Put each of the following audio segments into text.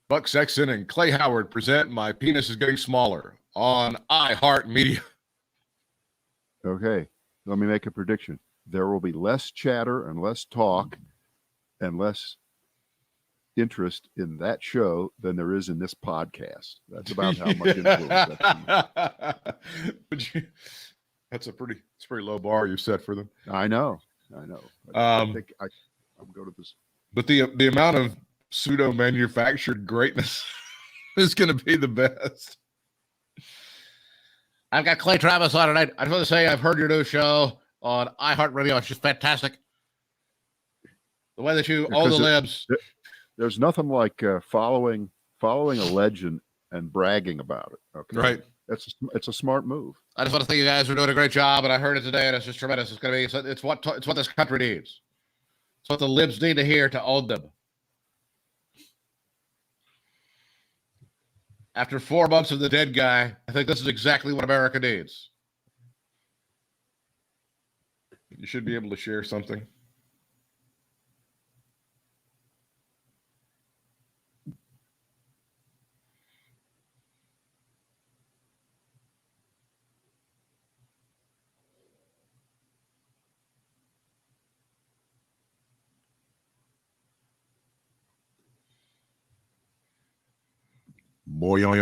Buck Sexton and Clay Howard present My Penis is Getting Smaller on iHeartMedia. Okay, let me make a prediction. There will be less chatter and less talk and less interest in that show than there is in this podcast. That's about how much influence that's a pretty low bar you set for them. I know. I think I'm going to this. But the amount of pseudo manufactured greatness is going to be the best. I've got Clay Travis on tonight. I just want to say I've heard your new show on iHeartRadio. It's just fantastic. The way that you own the libs. There's nothing like following a legend and bragging about it. Okay, right. It's a smart move. I just want to think you guys are doing a great job, and I heard it today, and it's just tremendous. It's going to be it's what this country needs. It's what the libs need to hear to own them. After 4 months of the dead guy, I think this is exactly what America needs. You should be able to share something. Boy, yo.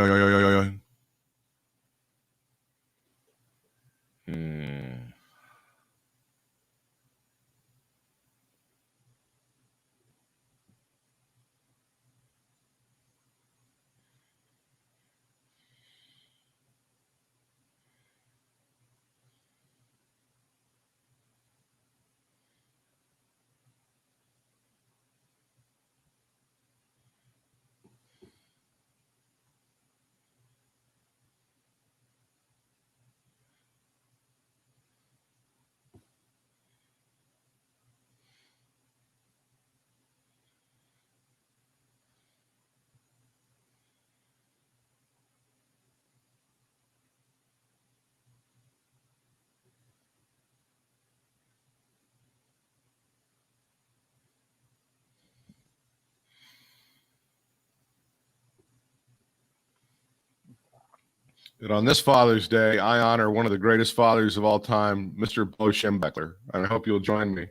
And on this Father's Day, I honor one of the greatest fathers of all time, Mr. Bo Schembechler. And I hope you'll join me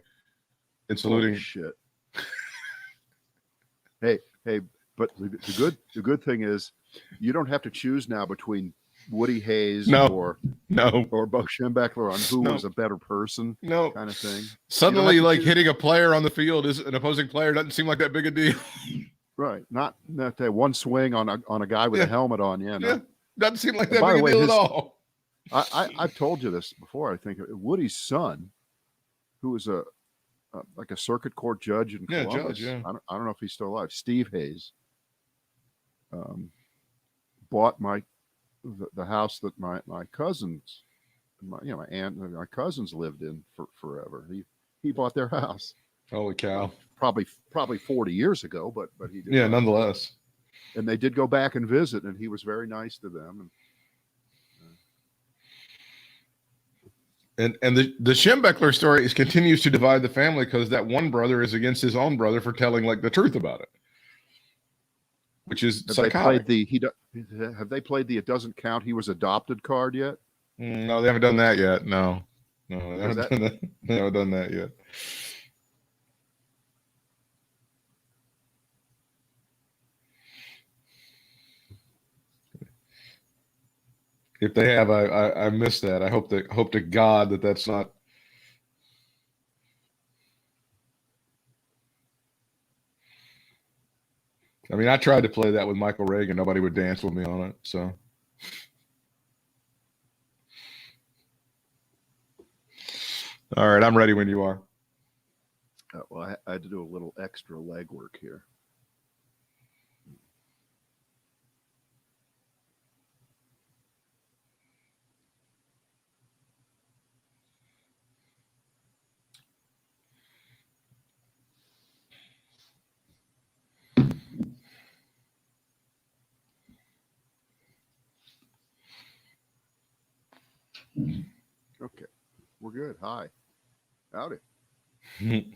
in saluting. Oh, shit. Hey, but the good thing is you don't have to choose now between Woody Hayes or Bo Schembechler on who was a better person kind of thing. Suddenly, like hitting a player on the field is an opposing player doesn't seem like that big a deal. Right. Not that one swing on a guy with a helmet on. Yeah. Doesn't seem like that big a deal at all. I've told you this before. I think Woody's son, who was like a circuit court judge in Columbus. Judge, I don't know if he's still alive. Steve Hayes bought the house that my cousins, my aunt and my cousins lived in for forever. He bought their house. Holy cow! Probably 40 years ago, but he did. Yeah, nonetheless. And they did go back and visit, and he was very nice to them. And the Schembechler story continues to divide the family because that one brother is against his own brother for telling like the truth about it, which is psychotic. Have they played the "It Doesn't Count, He Was Adopted" card yet? No, they haven't done that yet. No, they haven't done that yet. If they have, I missed that. I hope to God that that's not. I mean, I tried to play that with Michael Reagan. Nobody would dance with me on it. So, all right, I'm ready when you are. Well, I had to do a little extra legwork here. Okay, we're good. Hi. Howdy. Okay.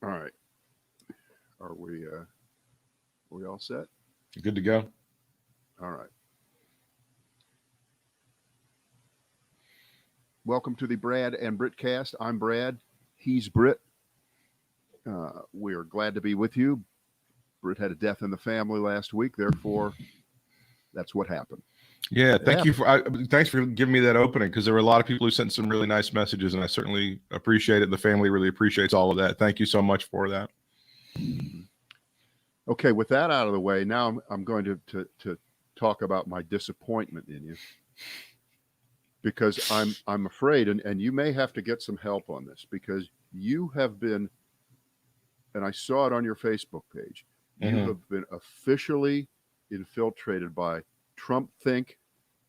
All right. Are we all set? Good to go. All right. Welcome to the Brad and Britt cast. I'm Brad. He's Britt. We are glad to be with you. Britt had a death in the family last week. Therefore, that's what happened. Yeah, thanks for giving me that opening, because there were a lot of people who sent some really nice messages, and I certainly appreciate it. The family really appreciates all of that. Thank you so much for that. Okay, with that out of the way, now I'm going to talk about my disappointment in you, because I'm afraid, and you may have to get some help on this, because you have been, and I saw it on your Facebook page, you have been officially infiltrated by Trump Think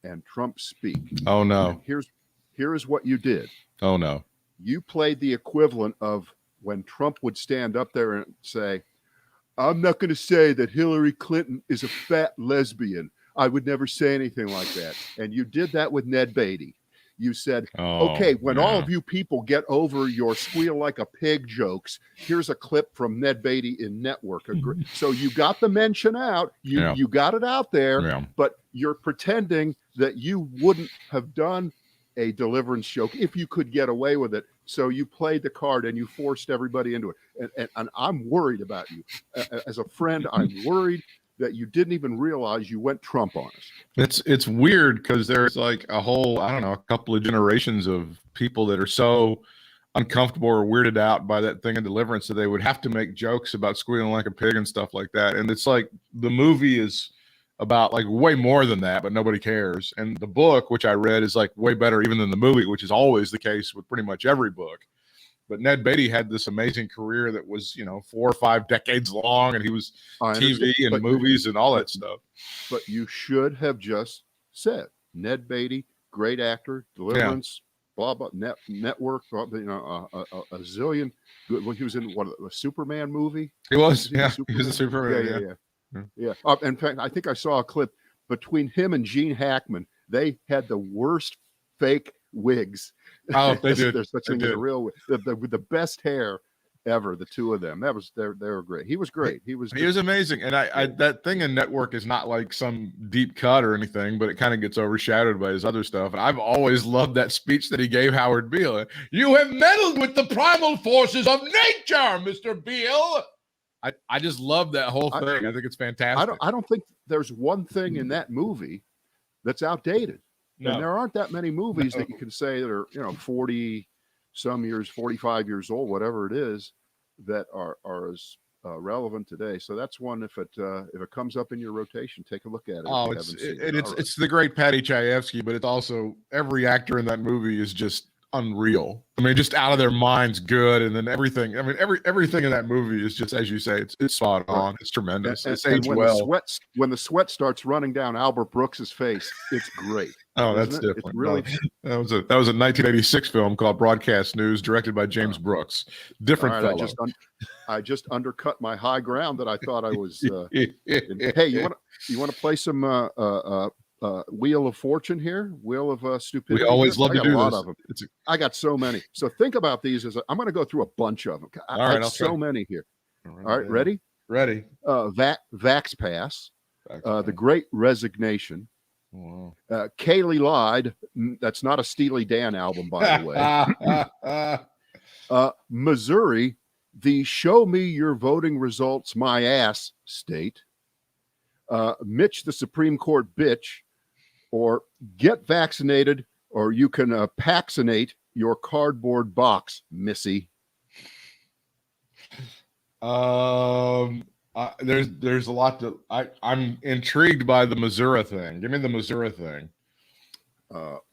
and Trump Speak. Oh no. And here's what you did. Oh no. You played the equivalent of when Trump would stand up there and say, I'm not going to say that Hillary Clinton is a fat lesbian. I would never say anything like that. And you did that with Ned Beatty. You said, okay, when all of you people get over your squeal like a pig jokes, here's a clip from Ned Beatty in Network. So you got the mention out, you got it out there, but you're pretending that you wouldn't have done a deliverance joke if you could get away with it. So you played the card and you forced everybody into it. And I'm worried about you. As a friend, I'm worried that you didn't even realize you went Trump on us. It's weird, because there's like a whole, I don't know, a couple of generations of people that are so uncomfortable or weirded out by that thing of deliverance that they would have to make jokes about squealing like a pig and stuff like that. And it's like the movie is about like way more than that, but nobody cares. And the book, which I read, is like way better even than the movie, which is always the case with pretty much every book. But Ned Beatty had this amazing career that was, 4 or 5 decades long, and he was TV and movies and all that stuff. But you should have just said, Ned Beatty, great actor, Deliverance, blah, blah, Network, a zillion. When he was in a Superman movie. He was, he was a Superman. Yeah. In fact, I think I saw a clip between him and Gene Hackman. They had the worst fake wigs. Oh, they did. There's such thing as a real wig. With the best hair ever, the two of them. They were great. He was great. He was amazing. And I that thing in Network is not like some deep cut or anything, but it kind of gets overshadowed by his other stuff. And I've always loved that speech that he gave Howard Beale. You have meddled with the primal forces of nature, Mr. Beale. I just love that whole thing. I think it's fantastic. I don't think there's one thing in that movie that's outdated. No. And there aren't that many movies that you can say that are, 40 some years, 45 years old, whatever it is, that are as relevant today. So that's one. If it comes up in your rotation, take a look at it. Oh, it's the great Patty Chayefsky, but it's also every actor in that movie is just unreal. I mean, just out of their minds good. And then everything, I mean, everything in that movie is just, as you say, it's spot on. Right. It's tremendous. It's aged well. When the sweat starts running down Albert Brooks's face, it's great. Oh, that's different. It's really that was a 1986 film called Broadcast News, directed by James Brooks. Different fellow. I just undercut my high ground that I thought I was. Hey, you want to play some Wheel of Fortune here? Wheel of Stupidity. We always love to do a lot this. Of them. I got so many. So think about these I'm going to go through a bunch of them. I have so many here. All right, ready? Ready. Vax Pass. The Great Resignation. Wow. Kaylee Lied. That's not a Steely Dan album, by the way. Missouri. The Show Me Your Voting Results My Ass state. Mitch, the Supreme Court bitch. Or get vaccinated, or you can vaccinate your cardboard box, Missy. There's a lot to. I'm intrigued by the Missouri thing. Give me the Missouri thing.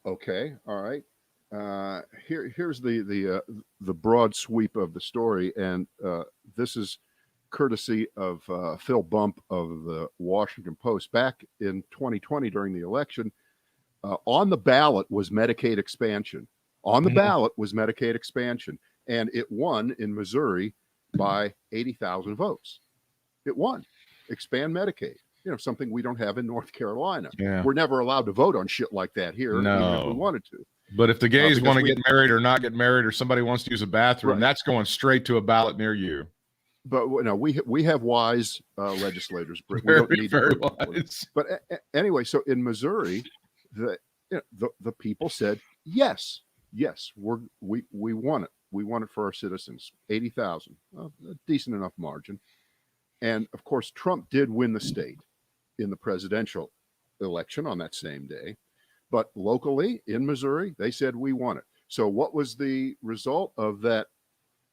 Okay, all right. Here's the broad sweep of the story, and this is courtesy of Phil Bump of the Washington Post. Back in 2020 during the election, on the ballot was Medicaid expansion. On the ballot was Medicaid expansion, and it won in Missouri by 80,000 votes. It won. Expand Medicaid. Something we don't have in North Carolina. Yeah. We're never allowed to vote on shit like that here, even if we wanted to. But if the gays because want to get married or not get married, or somebody wants to use a bathroom, Right. that's going straight to a ballot near you. But we have wise legislators, Britt. We Very, don't need to very vote for them. wise. But anyway, so in Missouri, the people said yes, we want it. We want it for our citizens. 80,000, a decent enough margin. And of course, Trump did win the state in the presidential election on that same day. But locally in Missouri, they said we want it. So what was the result of that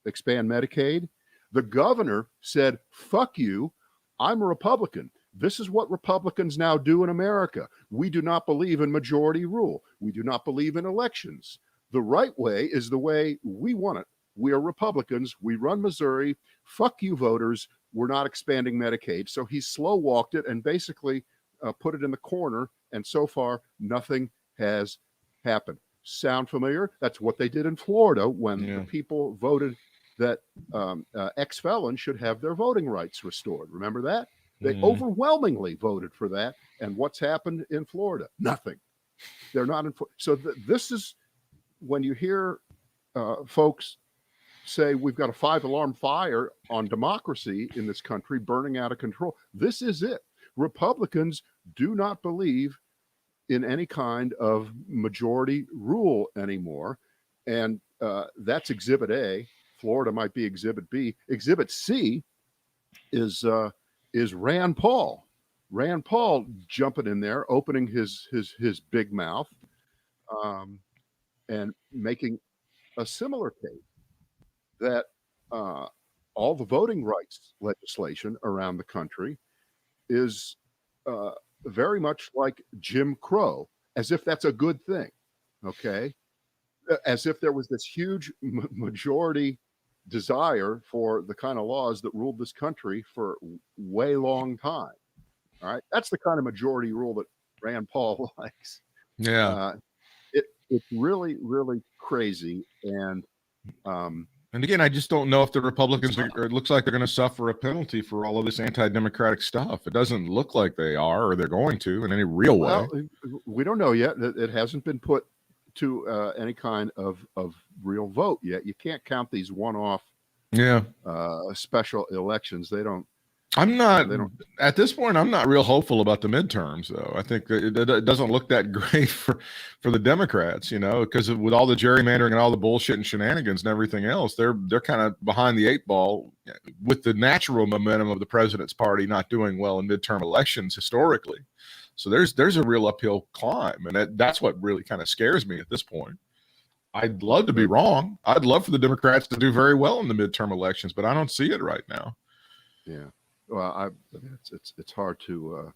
expand Medicaid? The governor said, fuck you, I'm a Republican. This is what Republicans now do in America. We do not believe in majority rule. We do not believe in elections. The right way is the way we want it. We are Republicans. We run Missouri. Fuck you, voters. We're not expanding Medicaid. So he slow walked it and basically put it in the corner. And so far, nothing has happened. Sound familiar? That's what they did in Florida when the people voted that ex-felons should have their voting rights restored. Remember that? They overwhelmingly voted for that. And what's happened in Florida? Nothing. They're not in. So this is when you hear folks say we've got a 5-alarm fire on democracy in this country burning out of control. This is it. Republicans do not believe in any kind of majority rule anymore. And that's Exhibit A. Florida might be Exhibit B. Exhibit C is Rand Paul. Rand Paul jumping in there, opening his big mouth, and making a similar case that all the voting rights legislation around the country is very much like Jim Crow, as if that's a good thing. Okay, as if there was this huge majority desire for the kind of laws that ruled this country for way long time. All right, that's the kind of majority rule that Rand Paul likes. Yeah, it's really, really crazy. And again, I just don't know if the Republicans it looks like they're going to suffer a penalty for all of this anti-democratic stuff. It doesn't look like they are, or they're going to in any real way. We don't know yet. It hasn't been put to any kind of real vote yet. You can't count these one-off special elections. I'm not at this point. I'm not real hopeful about the midterms, though. I think it doesn't look that great for the Democrats, because with all the gerrymandering and all the bullshit and shenanigans and everything else, they're kind of behind the 8 ball with the natural momentum of the president's party not doing well in midterm elections historically. So there's a real uphill climb, and that's what really kind of scares me at this point. I'd love to be wrong. I'd love for the Democrats to do very well in the midterm elections, but I don't see it right now. Yeah. Well, it's hard to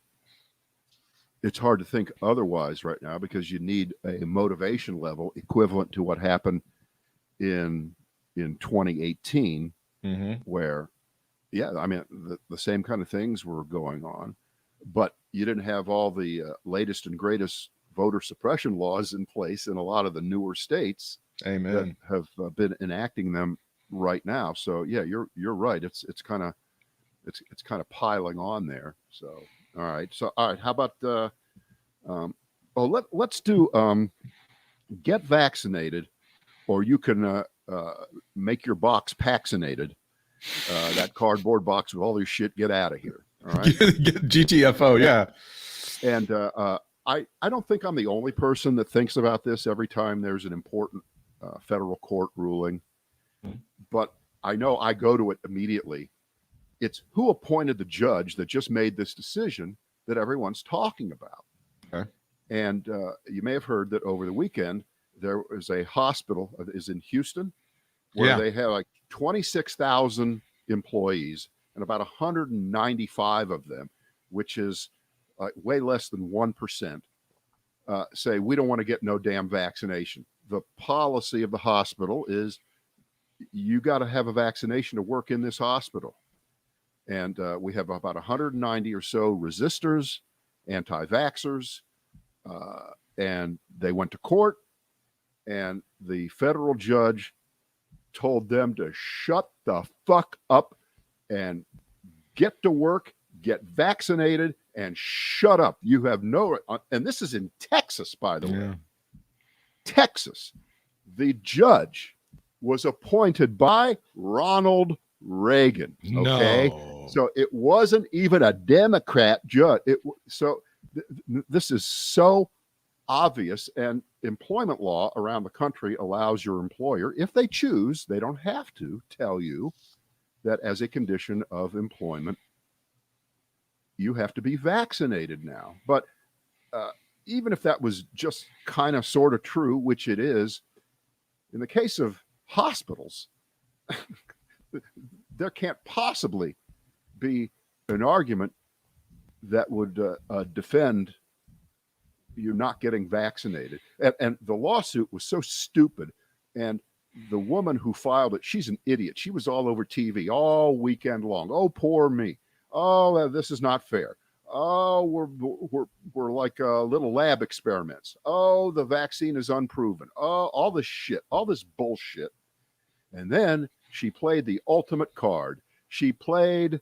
think otherwise right now, because you need a motivation level equivalent to what happened in 2018, where, the same kind of things were going on, but you didn't have all the latest and greatest voter suppression laws in place in a lot of the newer states that have been enacting them right now. So yeah, you're right. It's kind of piling on there. So all right. How about let's do get vaccinated, or you can make your box vaccinated. That cardboard box with all your shit. Get out of here. All right. Get GTFO. Yeah. And I don't think I'm the only person that thinks about this every time there's an important federal court ruling, but I know I go to it immediately. It's who appointed the judge that just made this decision that everyone's talking about. Okay. And you may have heard that over the weekend, there was a hospital is in Houston where they have like 26,000 employees, and about 195 of them, which is way less than 1%, say, we don't want to get no damn vaccination. The policy of the hospital is you got to have a vaccination to work in this hospital. And we have about 190 or so resistors, anti-vaxxers, and they went to court, and the federal judge told them to shut the fuck up and get to work, get vaccinated, and shut up. You have no, and this is in Texas, by the way. Texas, the judge was appointed by Ronald Reagan. Okay. No. So it wasn't even a Democrat judge. This is so obvious, and employment law around the country allows your employer, if they choose, they don't have to tell you that as a condition of employment, you have to be vaccinated now. But even if that was just kind of sort of true, which it is, in the case of hospitals, there can't possibly be an argument that would defend you not getting vaccinated. And the lawsuit was so stupid. And the woman who filed it, she's an idiot. She was all over TV all weekend long. Oh, poor me. Oh, this is not fair. Oh, we're like little lab experiments. Oh, the vaccine is unproven. Oh, all this shit, all this bullshit. And then she played the ultimate card. She played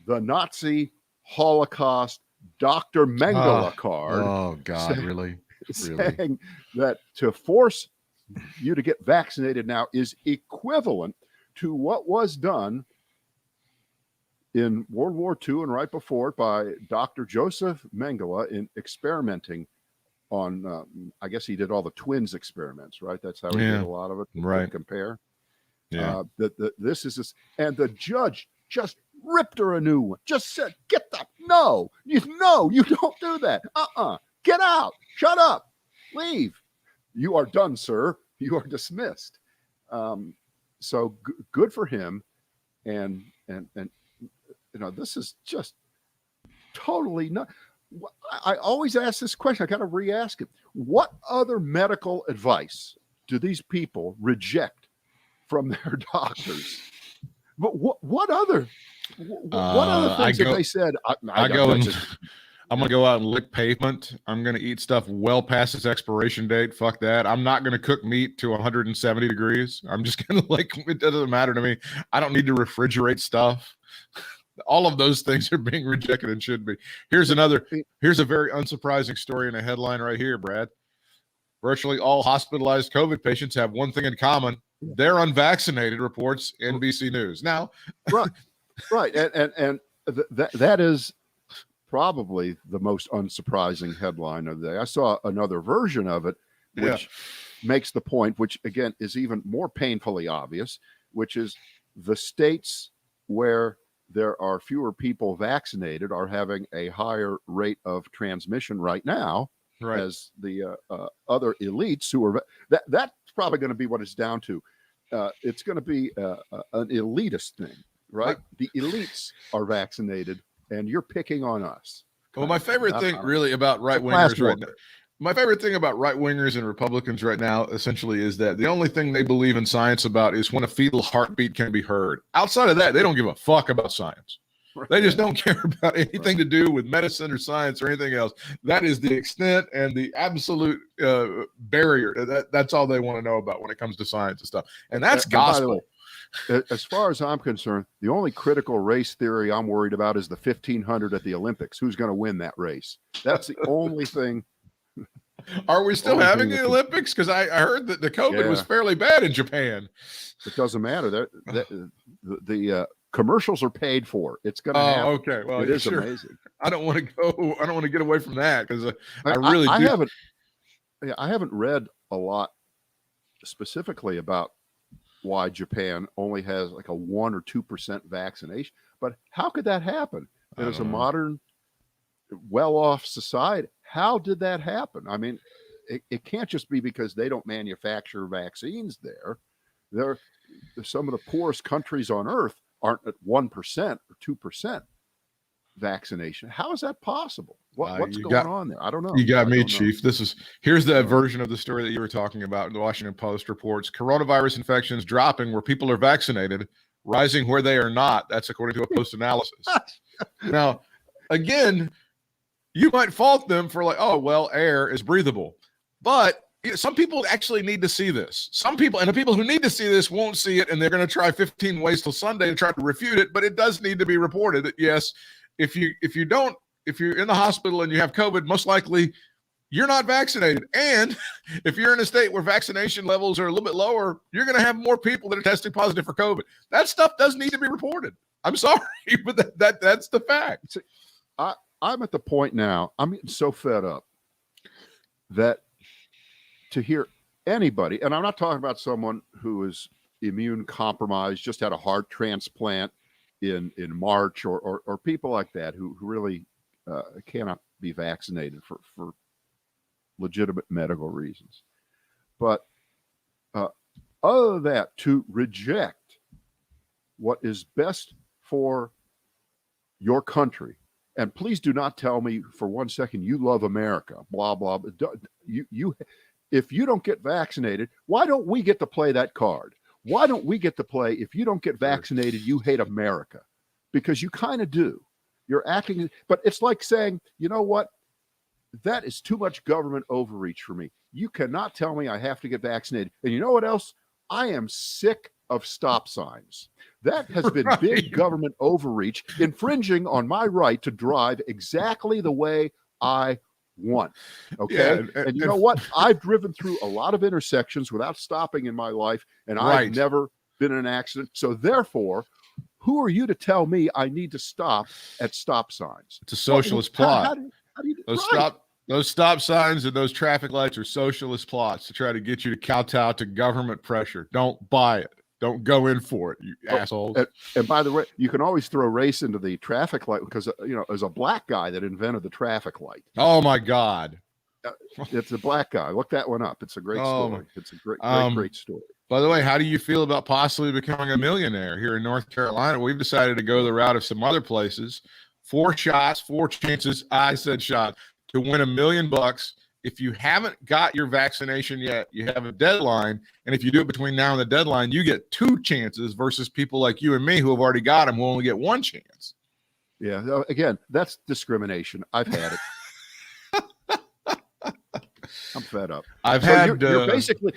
the Nazi Holocaust Dr. Mengele card. Oh, God, really? Saying that to force you to get vaccinated now is equivalent to what was done in World War II and right before it by Dr. Joseph Mengele in experimenting on, I guess he did all the twins experiments, right? That's how he did a lot of it. Right. Compare. Yeah. This is this, and the judge just ripped her a new one. Just said, "Get the no, you don't do that. Get out. Shut up. Leave. You are done, sir. You are dismissed." So good for him, and this is just totally not. I always ask this question. I got to re-ask it. What other medical advice do these people reject from their doctors? But what other things have they said? I'm going to go out and lick pavement. I'm going to eat stuff well past its expiration date. Fuck that. I'm not going to cook meat to 170 degrees. I'm just going to it doesn't matter to me. I don't need to refrigerate stuff. All of those things are being rejected and should be. Here's a very unsurprising story in a headline right here, Brad. Virtually all hospitalized COVID patients have one thing in common. They're unvaccinated, reports NBC News. Now, right. And that is probably the most unsurprising headline of the day. I saw another version of it, which makes the point, which again is even more painfully obvious, which is the states where there are fewer people vaccinated are having a higher rate of transmission right now. Right. As the other elites who are that's probably going to be what it's down to. It's going to be an elitist thing, right? The elites are vaccinated, and you're picking on us. Well, my favorite thing really about right-wingers right now, my favorite thing about right-wingers and Republicans right now, essentially, is that the only thing they believe in science about is when a fetal heartbeat can be heard. Outside of that, they don't give a fuck about science. They just don't care about anything to do with medicine or science or anything else. That is the extent and the absolute barrier. That's all they want to know about when it comes to science and stuff. And that's gospel. Way, as far as I'm concerned, the only critical race theory I'm worried about is the 1500 at the Olympics. Who's going to win that race? That's the only thing. Are we still having the Olympics? Because I heard that the COVID was fairly bad in Japan. It doesn't matter. The commercials are paid for. It's going to happen. Okay. Well, it is amazing. I don't want to go. I don't want to get away from that because I haven't read a lot specifically about why Japan only has like a 1 or 2% vaccination. But how could that happen? As a modern, well-off society, how did that happen? I mean, it can't just be because they don't manufacture vaccines there. They're some of the poorest countries on earth aren't at 1% or 2% vaccination. How is that possible? What's going on there? I don't know. You got me, Chief. Here's that version of the story that you were talking about. The Washington Post reports coronavirus infections dropping where people are vaccinated, rising where they are not. That's according to a Post analysis. Now, again, you might fault them for air is breathable, but some people actually need to see this. Some people, and the people who need to see this won't see it, and they're going to try 15 ways till Sunday to try to refute it. But it does need to be reported that yes, if you're in the hospital and you have COVID, most likely you're not vaccinated. And if you're in a state where vaccination levels are a little bit lower, you're going to have more people that are testing positive for COVID. That stuff does need to be reported. I'm sorry, but that's the fact. See, I'm at the point now, I'm getting so fed up that to hear anybody, and I'm not talking about someone who is immune compromised, just had a heart transplant in March, or people like that who really cannot be vaccinated for legitimate medical reasons. But other than that, to reject what is best for your country, and please do not tell me for 1 second you love America, blah, blah, blah. If you don't get vaccinated, why don't we get to play that card? Why don't we get to play, if you don't get vaccinated, you hate America? Because you kind of do. You're acting, but it's like saying, you know what? That is too much government overreach for me. You cannot tell me I have to get vaccinated. And you know what else? I am sick of stop signs. That has been big government overreach, infringing on my right to drive exactly the way I want. Okay. Yeah, and you know what? I've driven through a lot of intersections without stopping in my life, and I've never been in an accident. So therefore, who are you to tell me I need to stop at stop signs? It's a socialist plot. How do you, Those stop signs and those traffic lights are socialist plots to try to get you to kowtow to government pressure. Don't buy it. Don't go in for it, you assholes. And by the way, you can always throw race into the traffic light because, as a black guy that invented the traffic light. Oh, my God. It's a black guy. Look that one up. It's a great story. It's a great story. By the way, how do you feel about possibly becoming a millionaire here in North Carolina? We've decided to go the route of some other places. 4 shots, 4 chances. I said shot to win $1 million. If you haven't got your vaccination yet, you have a deadline. And if you do it between now and the deadline, you get 2 chances versus people like you and me who have already got them who only get 1 chance. Yeah. Again, that's discrimination. I've had it. I'm fed up.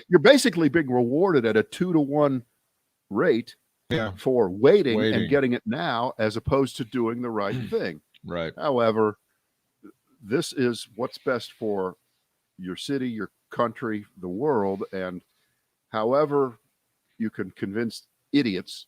You're basically being rewarded at a 2-to-1 rate for waiting and getting it now, as opposed to doing the right thing. Right. However, this is what's best for your city, your country, the world, and however you can convince idiots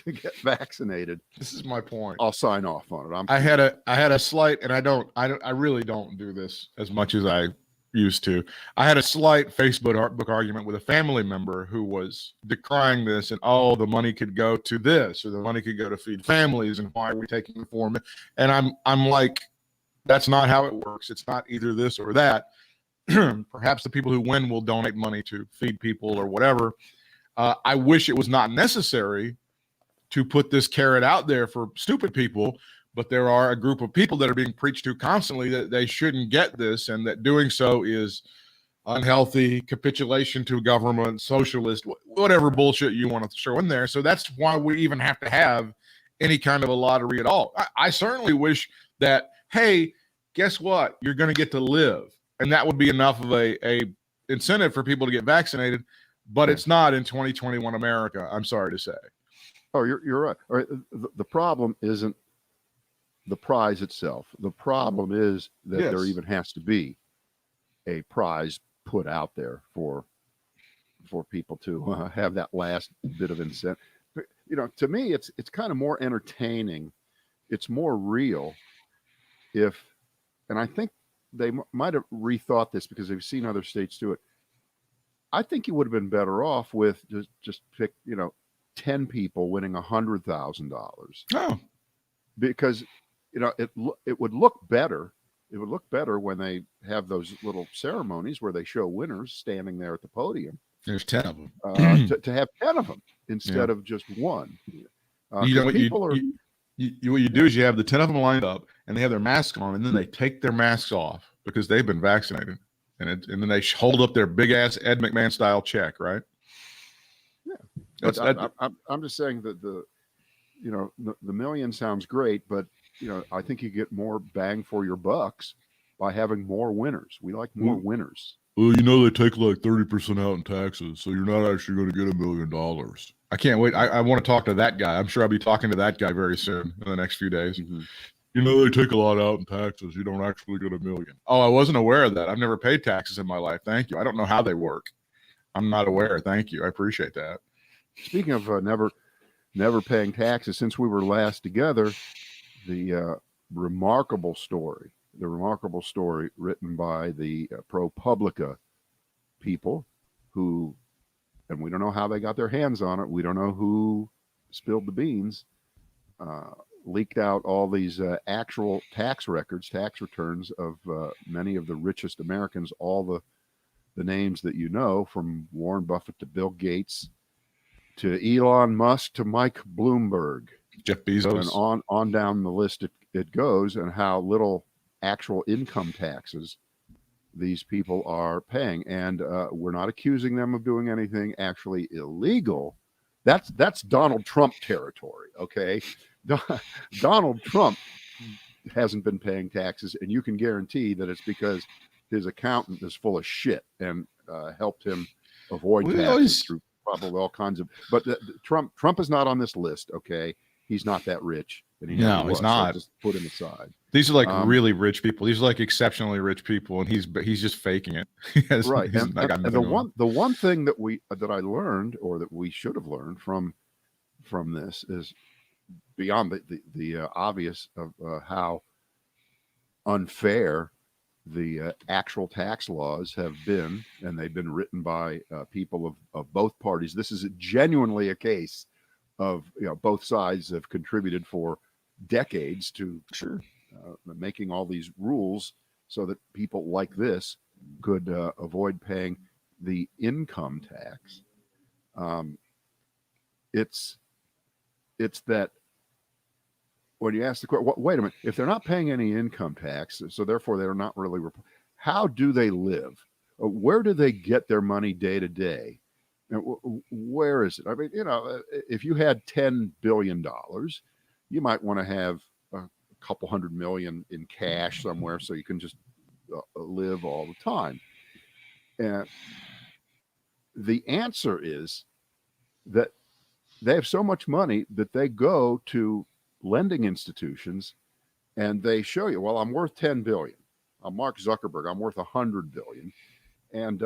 to get vaccinated. This is my point. I'll sign off on it. I had a slight, and I really don't do this as much as I used to. I had a slight Facebook argument with a family member who was decrying this, and the money could go to this, or the money could go to feed families, and why are we taking the form? And I'm like, that's not how it works. It's not either this or that. Perhaps the people who win will donate money to feed people or whatever. I wish it was not necessary to put this carrot out there for stupid people, but there are a group of people that are being preached to constantly that they shouldn't get this, and that doing so is unhealthy, capitulation to government, socialist, whatever bullshit you want to throw in there. So that's why we even have to have any kind of a lottery at all. I certainly wish that, hey, guess what? You're going to get to live. And that would be enough of a incentive for people to get vaccinated, but it's not in 2021 America, I'm sorry to say. Oh, you're right. All right. The problem isn't the prize itself. The problem is that there even has to be a prize put out there for people to have that last bit of incentive. To me, it's kind of more entertaining. It's more real and I think they might have rethought this because they've seen other states do it. I think you would have been better off with just pick, 10 people winning $100,000. Oh, because it would look better. It would look better when they have those little ceremonies where they show winners standing there at the podium. There's 10 of them. To have 10 of them instead of just one. What you do is you have the 10 of them lined up, and they have their masks on, and then they take their masks off because they've been vaccinated, and then they hold up their big ass Ed McMahon style check, right? Yeah, I'm just saying that the million sounds great, but I think you get more bang for your bucks by having more winners. We like more winners. Well, they take like 30% out in taxes, so you're not actually going to get $1 million. I can't wait. I want to talk to that guy. I'm sure I'll be talking to that guy very soon in the next few days. Mm-hmm. You know, they take a lot out in taxes. You don't actually get $1 million. Oh, I wasn't aware of that. I've never paid taxes in my life. Thank you. I don't know how they work. I'm not aware. Thank you. I appreciate that. Speaking of never paying taxes, since we were last together, the remarkable story written by the ProPublica people who, and we don't know how they got their hands on it. We don't know who spilled the beans, leaked out all these actual tax returns of many of the richest Americans, all the names that you know, from Warren Buffett to Bill Gates to Elon Musk to Mike Bloomberg, Jeff Bezos, and on down the list it goes, and how little actual income taxes these people are paying. And we're not accusing them of doing anything actually illegal. That's Donald Trump territory, okay? Donald Trump hasn't been paying taxes, and you can guarantee that it's because his accountant is full of shit and helped him avoid taxes through probably all kinds of. But Trump is not on this list, okay? He's not that rich, and he's not. So just put him aside. These are like really rich people. These are like exceptionally rich people, and he's just faking it. Right. And the one thing that I learned, or that we should have learned from this, is beyond the obvious of how unfair the actual tax laws have been, and they've been written by people of both parties. This is genuinely a case of, both sides have contributed for decades to making all these rules so that people like this could avoid paying the income tax. It's that when you ask the question, wait a minute, if they're not paying any income tax, so therefore they're not really, how do they live? Where do they get their money day to day? And where is it? I mean, if you had $10 billion, you might want to have a couple $100 million in cash somewhere so you can just live all the time. And the answer is that they have so much money that they go to lending institutions and they show you, well, I'm worth 10 billion. I'm Mark Zuckerberg. I'm worth 100 billion. And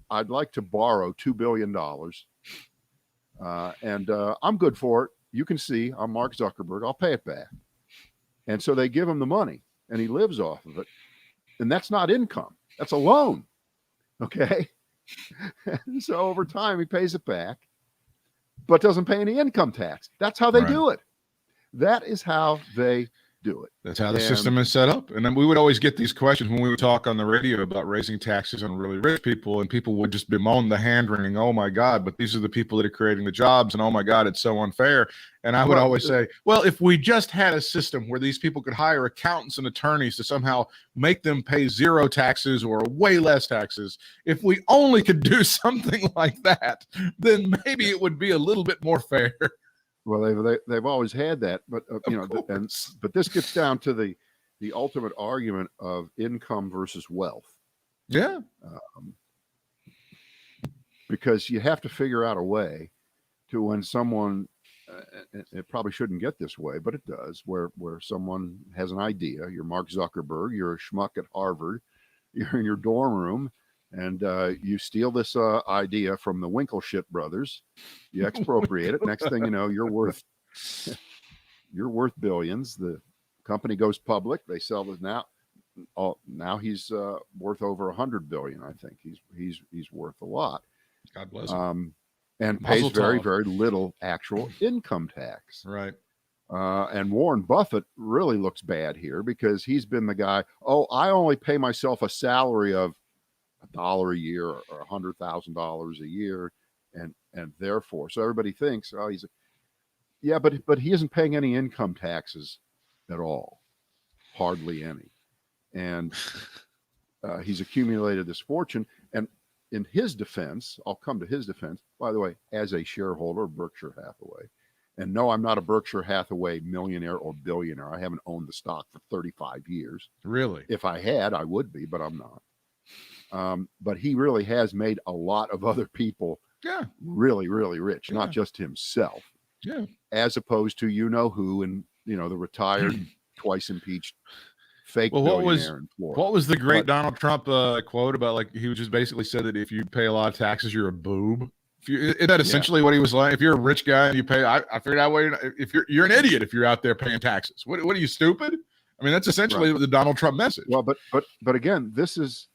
I'd like to borrow $2 billion. And I'm good for it. You can see I'm Mark Zuckerberg. I'll pay it back. And so they give him the money and he lives off of it. And that's not income. That's a loan. Okay. So over time, he pays it back, but doesn't pay any income tax. That's how they do it. That is how they do it. That's how the system is set up. And then we would always get these questions when we would talk on the radio about raising taxes on really rich people, and people would just bemoan the hand wringing, oh my God, but these are the people that are creating the jobs, and oh my God, it's so unfair. And I would always say, well, if we just had a system where these people could hire accountants and attorneys to somehow make them pay zero taxes or way less taxes, if we only could do something like that, then maybe it would be a little bit more fair. Well, they've always had that, but but this gets down to the ultimate argument of income versus wealth. Yeah, because you have to figure out a way to, when someone, it probably shouldn't get this way, but it does, where someone has an idea. You're Mark Zuckerberg. You're a schmuck at Harvard. You're in your dorm room. And you steal this idea from the Winkleshit brothers. You expropriate it. Next thing you know, you're worth billions. The company goes public. They sell it now. Now he's worth over 100 billion. I think he's worth a lot. God bless him. And pays very, very little actual income tax. Right. And Warren Buffett really looks bad here because he's been the guy. Oh, I only pay myself a salary of $1 a year or $100,000 a year, and therefore, so everybody thinks, oh, but he isn't paying any income taxes at all, hardly any, and he's accumulated this fortune. And in his defense, I'll come to his defense, by the way, as a shareholder of Berkshire Hathaway. And no, I'm not a Berkshire Hathaway millionaire or billionaire. I haven't owned the stock for 35 years. Really? If I had, I would be, but I'm not. But he really has made a lot of other people really, really rich, not just himself. Yeah. As opposed to, who, and the retired twice impeached fake Well, billionaire in Florida. what was the great Donald Trump quote about, like, he just basically said that if you pay a lot of taxes, you're a boob. Isn't that essentially what he was like? If you're a rich guy and you pay, I figured out way. If you're an idiot if you're out there paying taxes. What are you, stupid? I mean, that's essentially the Donald Trump message. Well, but again, this is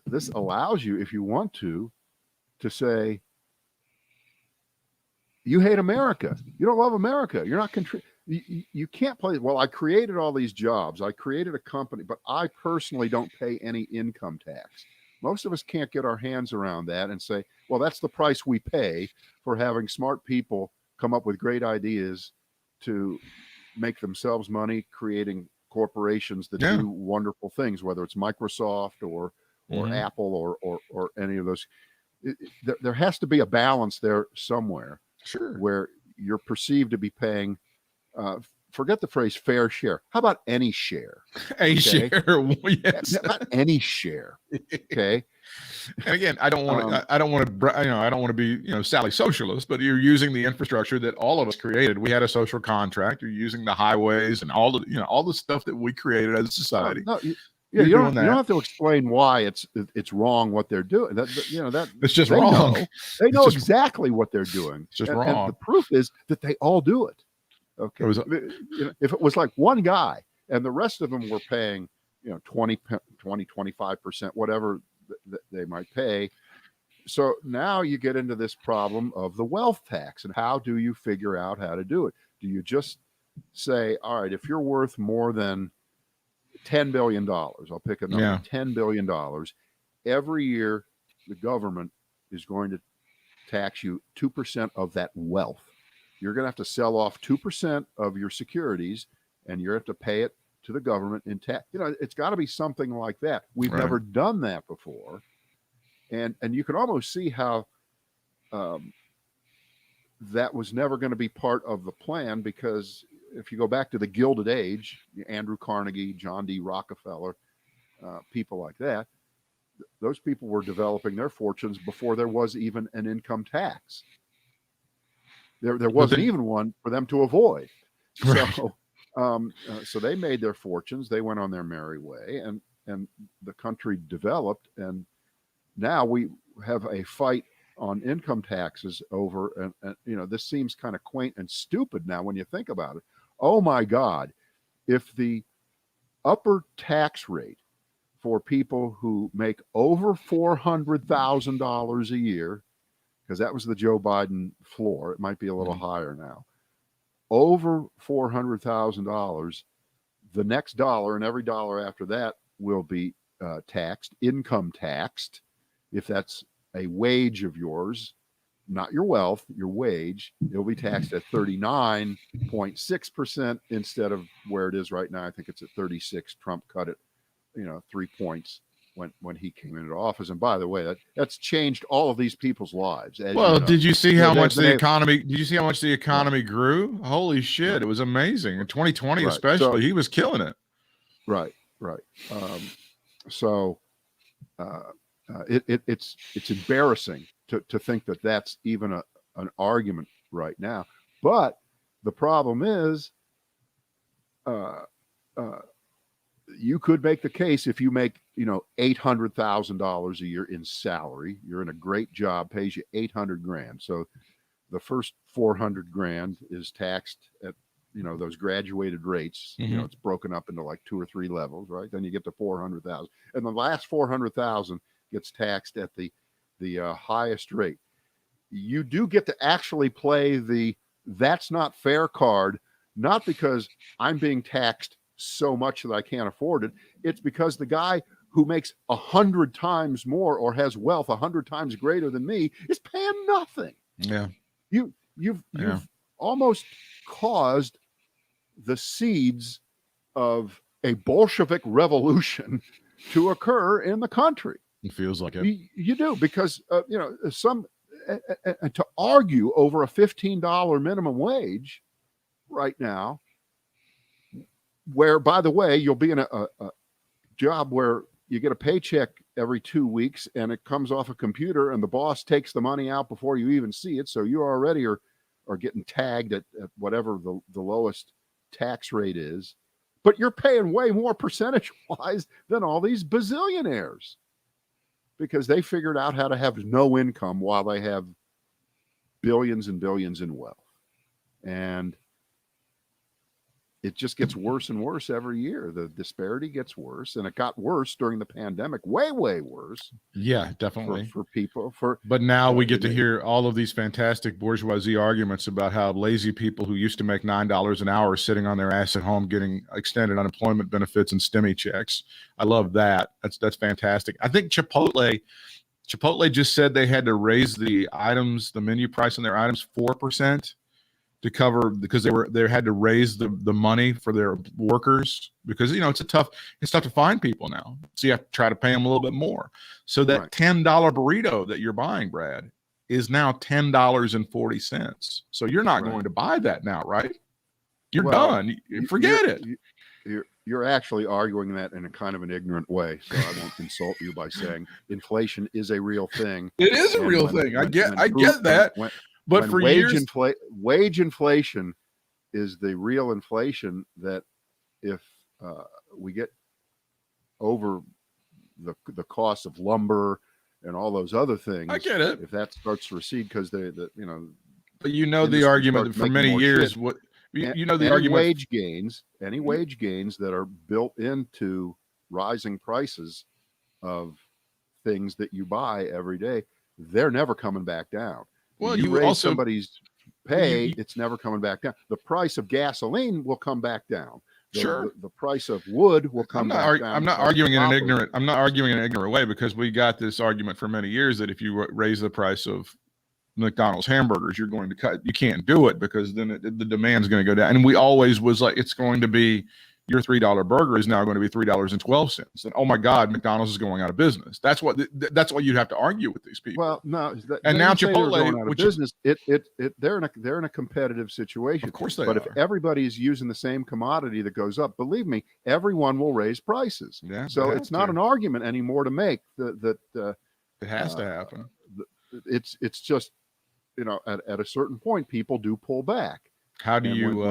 this allows you, if you want to say you hate America, you don't love America, you're not you can't play. Well, I created all these jobs, I created a company, but I personally don't pay any income tax. Most of us can't get our hands around that and say, well, that's the price we pay for having smart people come up with great ideas to make themselves money, creating corporations that do wonderful things, whether it's Microsoft or Apple or any of those. There has to be a balance there somewhere, where you're perceived to be paying. Forget the phrase fair share. How about any share? Share, yes. Not any share. Okay. And again, I don't want to. I don't want to. I don't want to be Sally socialist. But you're using the infrastructure that all of us created. We had a social contract. You're using the highways and all the all the stuff that we created as a society. You don't have to explain why it's wrong what they're doing. That it's just wrong. They know exactly what they're doing. It's just wrong. And the proof is that they all do it. Okay. If it was like one guy and the rest of them were paying 20, 25%, whatever they might pay. So now you get into this problem of the wealth tax, and how do you figure out how to do it? Do you just say, all right, if you're worth more than $10 billion, I'll pick a number, $10 billion, every year the government is going to tax you 2% of that wealth. You're going to have to sell off 2% of your securities, and you have to pay it to the government in tax. It's got to be something like that. We've never done that before. And you can almost see how that was never going to be part of the plan, because if you go back to the Gilded Age, Andrew Carnegie, John D. Rockefeller, people like that, those people were developing their fortunes before there was even an income tax. There wasn't even one for them to avoid. So, so they made their fortunes. They went on their merry way, and the country developed. And now we have a fight on income taxes over, and this seems kind of quaint and stupid now when you think about it. Oh my God, if the upper tax rate for people who make over $400,000 a year, because that was the Joe Biden floor, it might be a little higher now, over $400,000, the next dollar and every dollar after that will be taxed, income taxed. If that's a wage of yours, not your wealth, your wage, it'll be taxed at 39.6% instead of where it is right now. I think it's at 36. Trump cut it, 3 points when he came into office. And by the way, that's changed all of these people's lives. Well, did you see how much the economy? Did you see how much the economy grew? Holy shit, it was amazing in 2020, especially. He was killing it. Right. It's embarrassing to think that that's even an argument right now. But the problem is, you could make the case, if you make $800,000 a year in salary, you're in a great job, pays you $800,000. So the first $400,000 is taxed at those graduated rates. It's broken up into like 2 or 3 levels, right? Then you get to $400,000, and the last $400,000 gets taxed at the highest rate. You do get to actually play the "that's not fair" card, not because I'm being taxed so much that I can't afford it. It's because the guy who makes 100 times more or has wealth 100 times greater than me is paying nothing. Yeah. You've almost caused the seeds of a Bolshevik revolution to occur in the country. It feels like it. You do, because to argue over a $15 minimum wage right now, where, by the way, you'll be in a job where you get a paycheck every 2 weeks and it comes off a computer and the boss takes the money out before you even see it. So you already are are getting tagged at whatever the lowest tax rate is, but you're paying way more percentage wise than all these bazillionaires because they figured out how to have no income while they have billions and billions in wealth. And it just gets worse and worse every year. The disparity gets worse, and it got worse during the pandemic, way worse. Yeah, definitely for people. But now we get to hear all of these fantastic bourgeoisie arguments about how lazy people who used to make $9 an hour are sitting on their ass at home getting extended unemployment benefits and STEMI checks. I love that. That's fantastic. I think Chipotle just said they had to raise the menu price on their items 4%. To cover because they had to raise the money for their workers because it's tough to find people now, so you have to try to pay them a little bit more. So that $10 burrito that you're buying, Brad, is now $10.40. So you're not going to buy that now, right? You're done. Forget it. You're actually arguing that in a kind of an ignorant way. So I won't insult you by saying inflation is a real thing. It is a real thing. I get that. But for wage inflation is the real inflation that if we get over the cost of lumber and all those other things, I get it. If that starts to recede because but the argument for many years, wage gains, any wage gains that are built into rising prices of things that you buy every day, they're never coming back down. Well, you raise somebody's pay, it's never coming back down. The price of gasoline will come back down. The price of wood will come back down. I'm not arguing in an ignorant way because we got this argument for many years that if you raise the price of McDonald's hamburgers, you're going to cut. You can't do it because then the demand's going to go down. And we always was like, it's going to be your $3 burger is now going to be $3.12. And oh my God, McDonald's is going out of business. That's what you'd have to argue with these people. Well, no, and now Chipotle going out of business, they're in a competitive situation. Of course they are. But if everybody's using the same commodity that goes up, believe me, everyone will raise prices. Yeah, so it's not an argument anymore to make that it has to happen. It's just at a certain point, people do pull back. How do you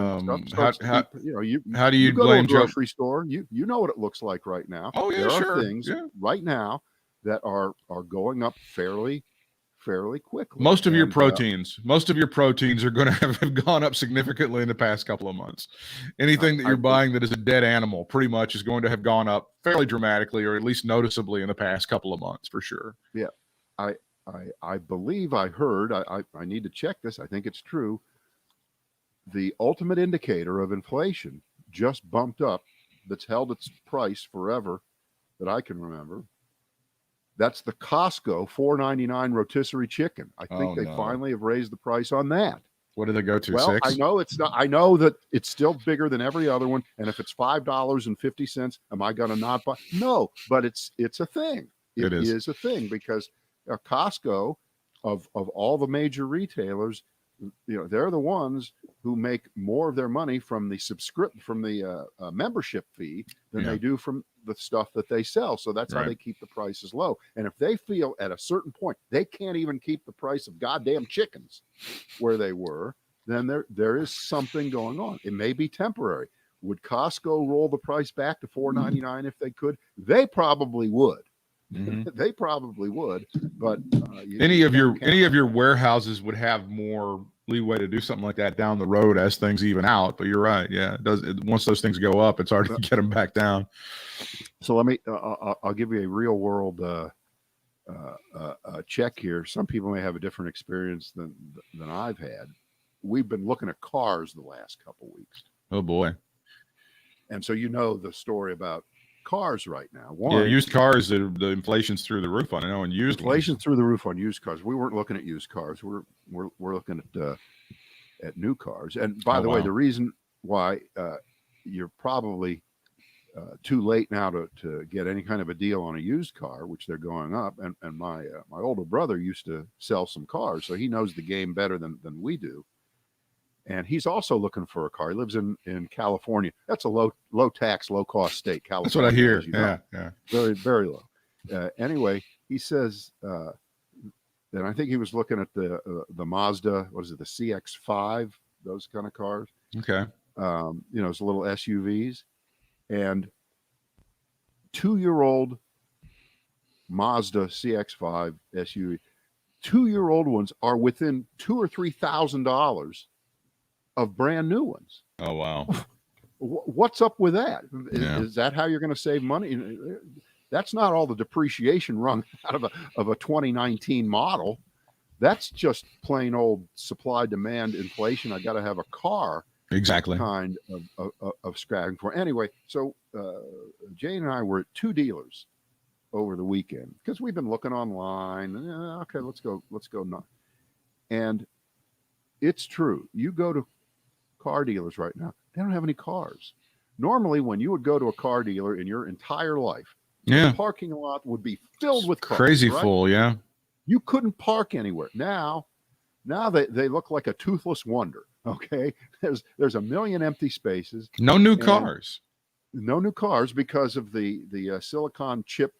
how do you go blame to a grocery store? You know what it looks like right now. Oh yeah, there are things right now that are going up fairly quickly. Most of your proteins are going to have gone up significantly in the past couple of months. Anything that you're buying that is a dead animal pretty much is going to have gone up fairly dramatically or at least noticeably in the past couple of months for sure. Yeah. I believe I heard, I need to check this. I think it's true. The ultimate indicator of inflation just bumped up, that's held its price forever that I can remember. That's the Costco $4.99 rotisserie chicken. I think they finally have raised the price on that. What did they go to? Well, 6? I know it's not. I know that it's still bigger than every other one. And if it's $5.50, am I going to not buy? No, but it's a thing. It is a thing because Costco, of all the major retailers, they're the ones who make more of their money from the membership fee than they do from the stuff that they sell. So that's how they keep the prices low. And if they feel at a certain point they can't even keep the price of goddamn chickens where they were, then there is something going on. It may be temporary. Would Costco roll the price back to $4.99 if they could? They probably would. Mm-hmm. They probably would, but any of your warehouses would have more leeway to do something like that down the road as things even out. But you're right, yeah. Once those things go up, it's hard to get them back down. So let me. I'll give you a real world check here. Some people may have a different experience than I've had. We've been looking at cars the last couple weeks. Oh boy! And so the story about cars right now. Used cars, the inflation's through the roof on it. And used inflation's through the roof on used cars. We weren't looking at used cars. We're looking at new cars. And by the way, the reason why you're probably too late now to get any kind of a deal on a used car, which they're going up. And my older brother used to sell some cars, so he knows the game better than we do. And he's also looking for a car. He lives in California. That's a low tax, low cost state. California. That's what I hear. Yeah. Very, very low. Anyway, he says and I think he was looking at the Mazda, what is it, the CX-5, those kind of cars. Okay. It's little SUVs, and 2-year-old Mazda CX-5 SUV, 2-year-old ones are within $2,000 or $3,000 of brand new ones. Oh, wow. What's up with that? Yeah. Is that how you're going to save money? That's not all the depreciation wrung out of a 2019 model. That's just plain old supply demand inflation. I got to have a car. Exactly. Kind of scrapping for. Anyway, so Jane and I were at 2 dealers over the weekend because we've been looking online. Okay, let's go. And it's true. You go to car dealers right now, they don't have any cars. Normally, when you would go to a car dealer in your entire life, the parking lot would be filled with cars. Crazy right? full, yeah. You couldn't park anywhere. Now they look like a toothless wonder. Okay, there's a million empty spaces. No new cars. No new cars because of the silicon chip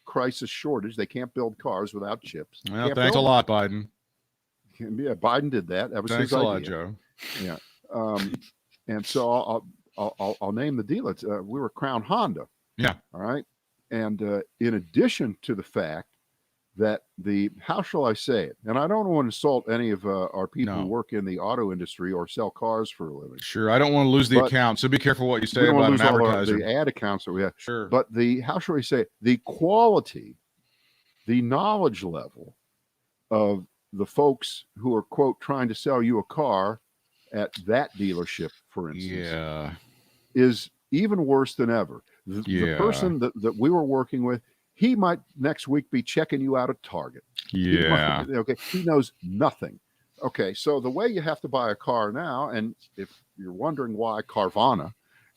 crisis shortage. They can't build cars without chips. Well, thanks a lot, Biden. Yeah, Biden did that. That was Thanks his a idea. lot, Joe. Yeah, and so I'll name the dealer. We were Crown Honda. Yeah. All right, and in addition to the fact that how shall I say it? And I don't want to insult any of our people who work in the auto industry or sell cars for a living. Sure, I don't want to lose the account, so be careful what you say about an advertiser. The ad accounts that we have. Sure. But how shall we say it? The quality, the knowledge level of the folks who are, quote, trying to sell you a car at that dealership, for instance, is even worse than ever. The person that we were working with, he might next week be checking you out at Target. Yeah. He knows nothing. Okay, so the way you have to buy a car now, and if you're wondering why Carvana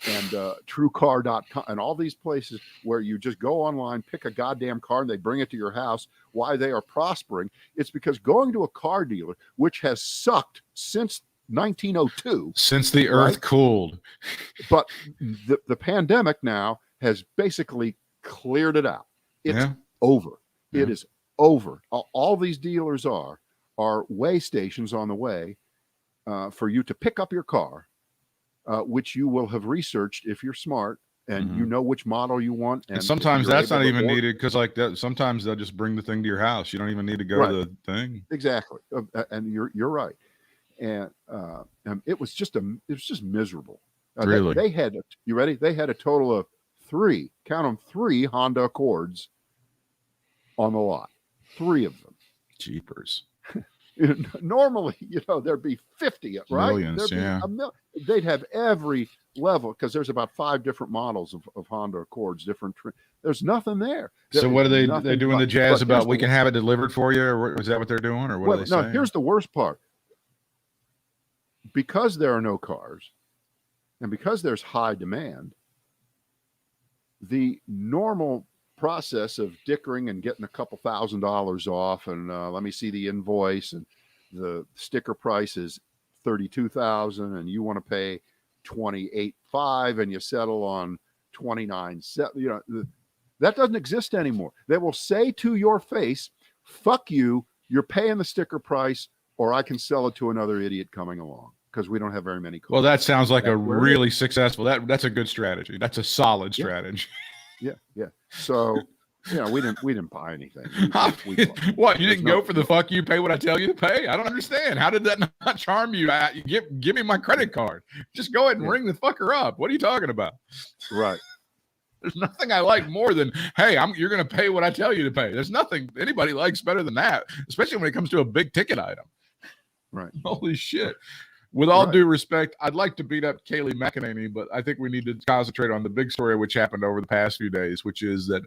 and TrueCar.com and all these places where you just go online, pick a goddamn car, and they bring it to your house, why they are prospering, it's because going to a car dealer, which has sucked since 1902. Since the earth cooled. But the pandemic now has basically cleared it out. It's over. Yeah. It is over. All these dealers are way stations on the way for you to pick up your car, which you will have researched if you're smart and you know which model you want. And sometimes that's not even needed because like that. Sometimes they'll just bring the thing to your house. You don't even need to go to the thing. Exactly. And you're right. And it was just miserable. Really? They had, you ready? They had a total of 3 Honda Accords on the lot. 3 of them. Jeepers. Normally, there'd be 50, right? Millions, they'd have every level because there's about 5 different models of Honda Accords, different. There's nothing there. So what are they doing the jazz about? We can have it delivered for you, or is that what they're doing, or what are they saying? Here's the worst part. Because there are no cars, and because there's high demand, the normal process of dickering and getting a couple $1,000s off, and let me see the invoice, and the sticker price is $32,000, and you want to pay $28,500, and you settle on $29,700. That doesn't exist anymore. They will say to your face, "Fuck you! You're paying the sticker price, or I can sell it to another idiot coming along." Because we don't have very many cars. Well, that sounds like a really successful. That's a good strategy. That's a solid strategy. Yeah. So, we didn't buy anything. What? You didn't go for the fuck you, pay what I tell you to pay? I don't understand. How did that not charm you? Give me my credit card. Just go ahead and ring the fucker up. What are you talking about? Right. There's nothing I like more than, hey, you're going to pay what I tell you to pay. There's nothing anybody likes better than that, especially when it comes to a big ticket item. Right. Holy shit. With all due respect, I'd like to beat up Kayleigh McEnany, but I think we need to concentrate on the big story which happened over the past few days, which is that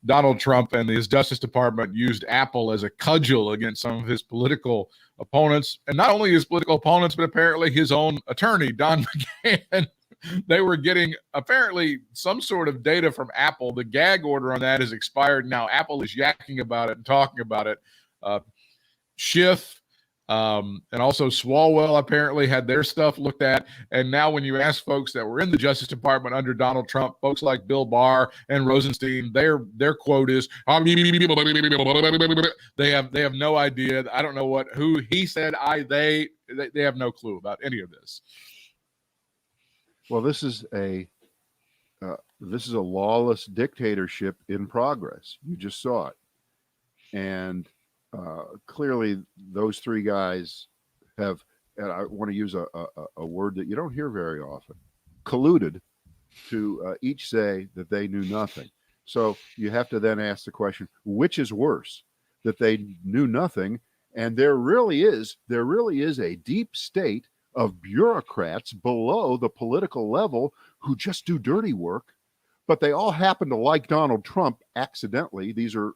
Donald Trump and his Justice Department used Apple as a cudgel against some of his political opponents. And not only his political opponents, but apparently his own attorney, Don McGahn. They were getting apparently some sort of data from Apple. The gag order on that has expired. Now Apple is yakking about it and talking about it. Schiff, And also Swalwell apparently had their stuff looked at. And now when you ask folks that were in the Justice Department under Donald Trump, folks like Bill Barr and Rosenstein, their quote is, they have no idea. I don't know who he said, they have no clue about any of this. Well, this is a lawless dictatorship in progress. You just saw it. And clearly those three guys have, and I want to use a word that you don't hear very often, colluded to each say that they knew nothing. So you have to then ask the question, which is worse, that they knew nothing? And there really is a deep state of bureaucrats below the political level who just do dirty work, but they all happen to like Donald Trump accidentally. These are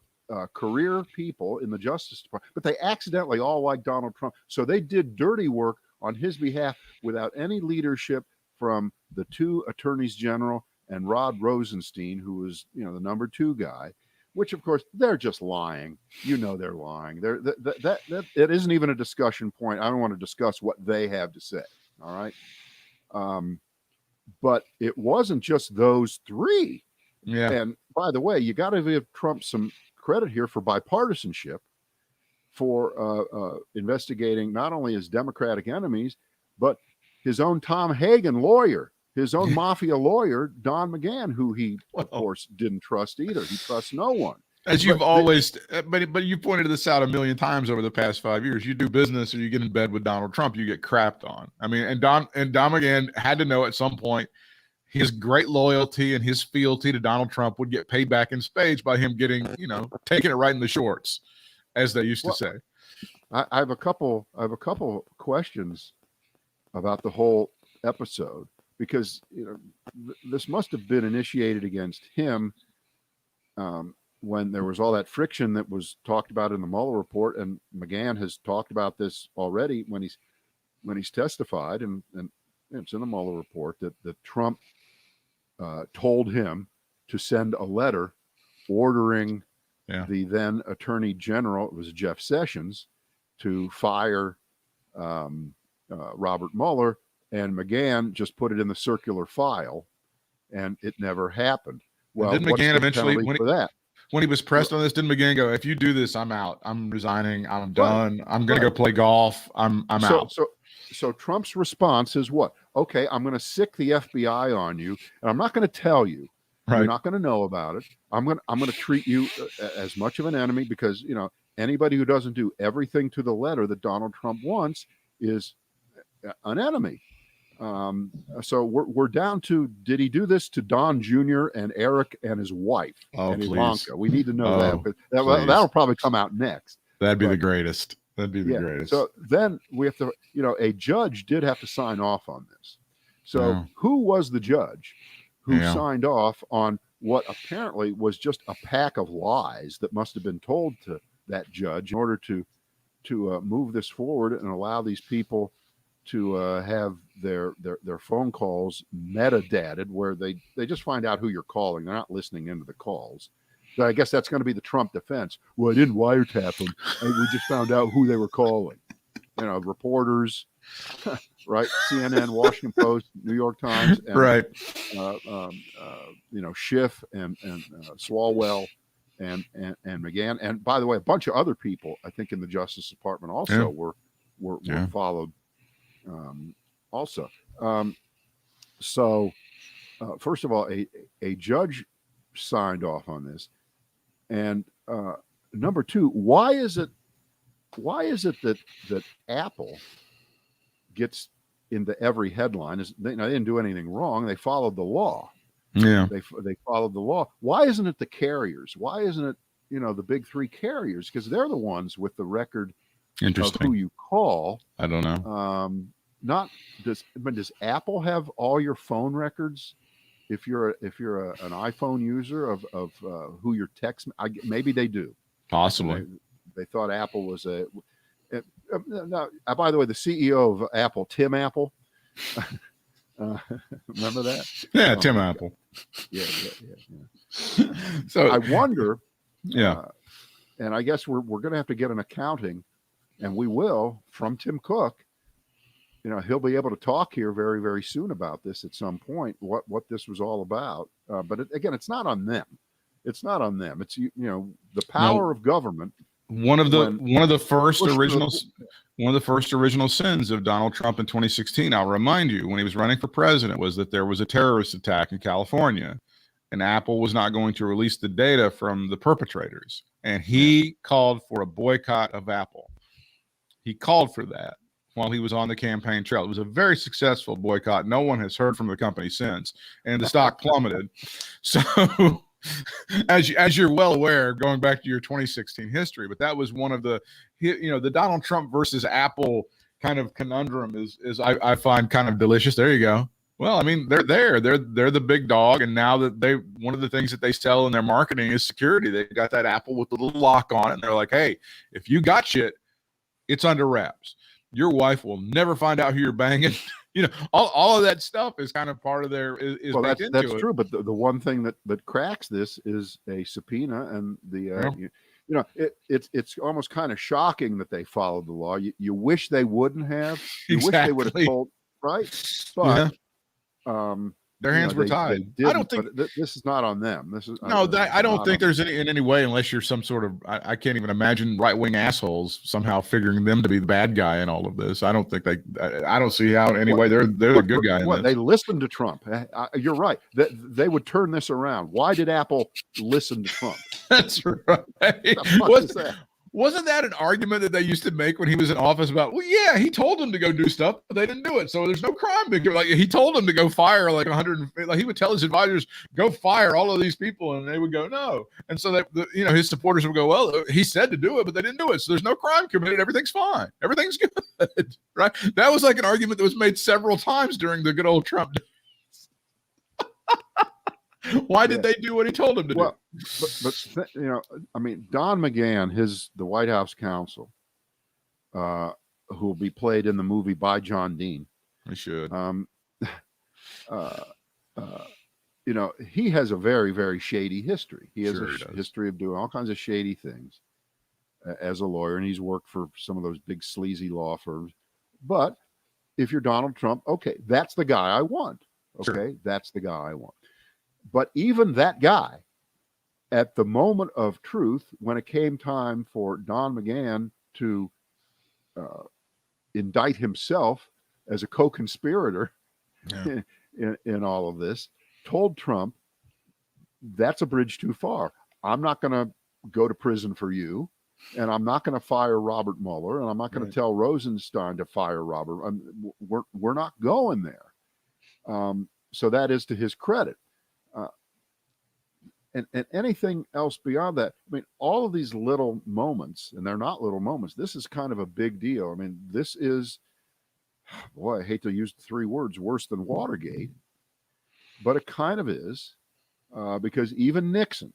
career people in the Justice Department, but they accidentally all like Donald Trump. So they did dirty work on his behalf without any leadership from the two attorneys general and Rod Rosenstein, who was, the number two guy, which of course they're just lying. They're lying. It isn't even a discussion point. I don't want to discuss what they have to say. All right. But it wasn't just those three. Yeah. And by the way, you got to give Trump some credit here for bipartisanship, for investigating not only his Democratic enemies, but his own Tom Hagen lawyer, his own mafia lawyer, Don McGahn, who he, of course, didn't trust either. He trusts no one. But you pointed this out a million times over the past 5 years. You do business or you get in bed with Donald Trump, you get crapped on. I mean, and Don McGahn had to know at some point his great loyalty and his fealty to Donald Trump would get paid back in spades by him getting, taking it right in the shorts, as they used to say. I have a couple questions about the whole episode, because this must have been initiated against him when there was all that friction that was talked about in the Mueller report, and McGahn has talked about this already when he's testified, and it's in the Mueller report that Trump told him to send a letter ordering the then Attorney General, it was Jeff Sessions, to fire Robert Mueller, and McGahn just put it in the circular file, and it never happened. Well, didn't McGahn eventually, when he was pressed on this, didn't McGahn go, if you do this, I'm out. I'm resigning. I'm done. I'm going to go play golf. I'm out. So Trump's response is what? Okay, I'm going to sick the FBI on you, and I'm not going to tell you. Right. You're not going to know about it. I'm going to treat you as much of an enemy, because anybody who doesn't do everything to the letter that Donald Trump wants is an enemy. So we're down to, did he do this to Don Jr. and Eric and his wife and Ivanka? We need to know that, because that'll probably come out next. That'd be the greatest. That'd be the greatest. So then we have to, a judge did have to sign off on this. So who was the judge who signed off on what apparently was just a pack of lies that must have been told to that judge in order to move this forward and allow these people to have their phone calls metadated, where they just find out who you're calling. They're not listening into the calls. So I guess that's going to be the Trump defense. Well, I didn't wiretap them. We just found out who they were calling. Reporters, right? CNN, Washington Post, New York Times, and, right? Schiff and Swalwell and McGahn, and by the way, a bunch of other people I think in the Justice Department also were followed. Also, so first of all, a judge signed off on this, and number two, why is it that Apple gets into every headline? They didn't do anything wrong. They followed the law. Yeah, they followed the law. Why isn't it the carriers? Why isn't it the big three carriers? Because they're the ones with the record of who you call. I don't know. Does Apple have all your phone records? If you're an iPhone user of who your text, maybe they do. Possibly. They thought Apple was a. Now, by the way, the CEO of Apple, Tim Apple, remember that? Yeah, Tim Apple. Yeah. So I wonder. Yeah. And I guess we're going to have to get an accounting and we will, from Tim Cook. He'll be able to talk here very, very soon about this at some point, what this was all about. But again, it's not on them. It's not on them. It's, the power of government. One of the first original sins of Donald Trump in 2016, I'll remind you, when he was running for president, was that there was a terrorist attack in California, and Apple was not going to release the data from the perpetrators. And he called for a boycott of Apple. He called for that while he was on the campaign trail. It was a very successful boycott. No one has heard from the company since, and the stock plummeted. So as you're well aware, going back to your 2016 history, but that was one of the Donald Trump versus Apple kind of conundrum is I find kind of delicious. There you go. Well, I mean, they're the big dog, and now that one of the things that they sell in their marketing is security. They got that Apple with the little lock on it, and they're like, hey, if you got shit, it's under wraps. Your wife will never find out who you're banging. All of that stuff is kind of part of their is. Well, that's true. But the one thing that cracks this is a subpoena, and it's almost kind of shocking that they followed the law. You wish they wouldn't have. You wish they would have told, right? But their hands were tied. I don't think this is not on them. This is I don't think there's in any way, unless you're some sort of I can't even imagine right-wing assholes somehow figuring them to be the bad guy in all of this. I don't think I don't see how in any way they're the good guy. They listened to Trump. You're right. They would turn this around. Why did Apple listen to Trump? That's right. Wasn't that an argument that they used to make when he was in office about, well, yeah, he told them to go do stuff, but they didn't do it. So there's no crime. Like he told them to go fire like 100. Like he would tell his advisors, go fire all of these people. And they would go, no. And so that, his supporters would go, well, he said to do it, but they didn't do it. So there's no crime committed. Everything's fine. Everything's good. Right. That was like an argument that was made several times during the good old Trump days. Why did they do what he told them to do? But Don McGahn, the White House counsel, who will be played in the movie by John Dean. He should. He has a very, very shady history. He has a history of doing all kinds of shady things as a lawyer, and he's worked for some of those big sleazy law firms. But if you're Donald Trump, okay, that's the guy I want. Okay, that's the guy I want. But even that guy, at the moment of truth, when it came time for Don McGahn to indict himself as a co-conspirator in all of this, told Trump, that's a bridge too far. I'm not going to go to prison for you, and I'm not going to fire Robert Mueller, and I'm not going to tell Rosenstein to fire Robert. We're not going there. So that is to his credit. And anything else beyond that, I mean, all of these little moments, and they're not little moments, this is kind of a big deal. I mean, this is, boy, I hate to use the three words, worse than Watergate, but it kind of is, because even Nixon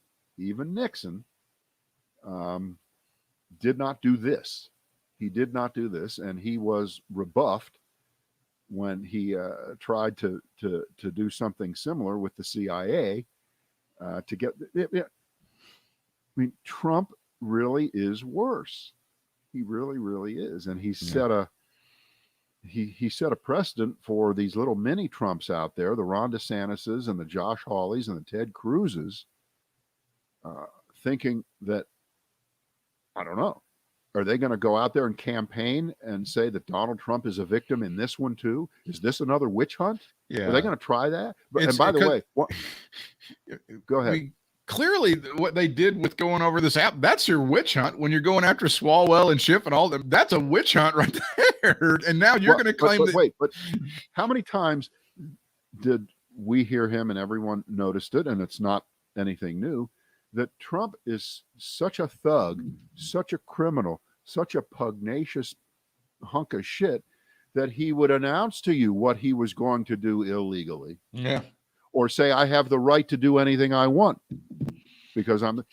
did not do this. He did not do this, and he was rebuffed when he tried to do something similar with the CIA. To get, I mean, Trump really is worse. He really, really is, and he set a precedent for these little mini Trumps out there, the Ron DeSantis's and the Josh Hawleys and the Ted Cruz's, thinking that, I don't know, are they going to go out there and campaign and say that Donald Trump is a victim in this one too? Is this another witch hunt? Yeah. Are they going to try that? And by the way, go ahead. Clearly, what they did with going over this app, that's your witch hunt. When you're going after Swalwell and Schiff and all them, that's a witch hunt right there. And now you're going to claim that. Wait, but how many times did we hear him and everyone noticed it, and it's not anything new, that Trump is such a thug, such a criminal, such a pugnacious hunk of shit that he would announce to you what he was going to do illegally. Yeah. Or say, I have the right to do anything I want because and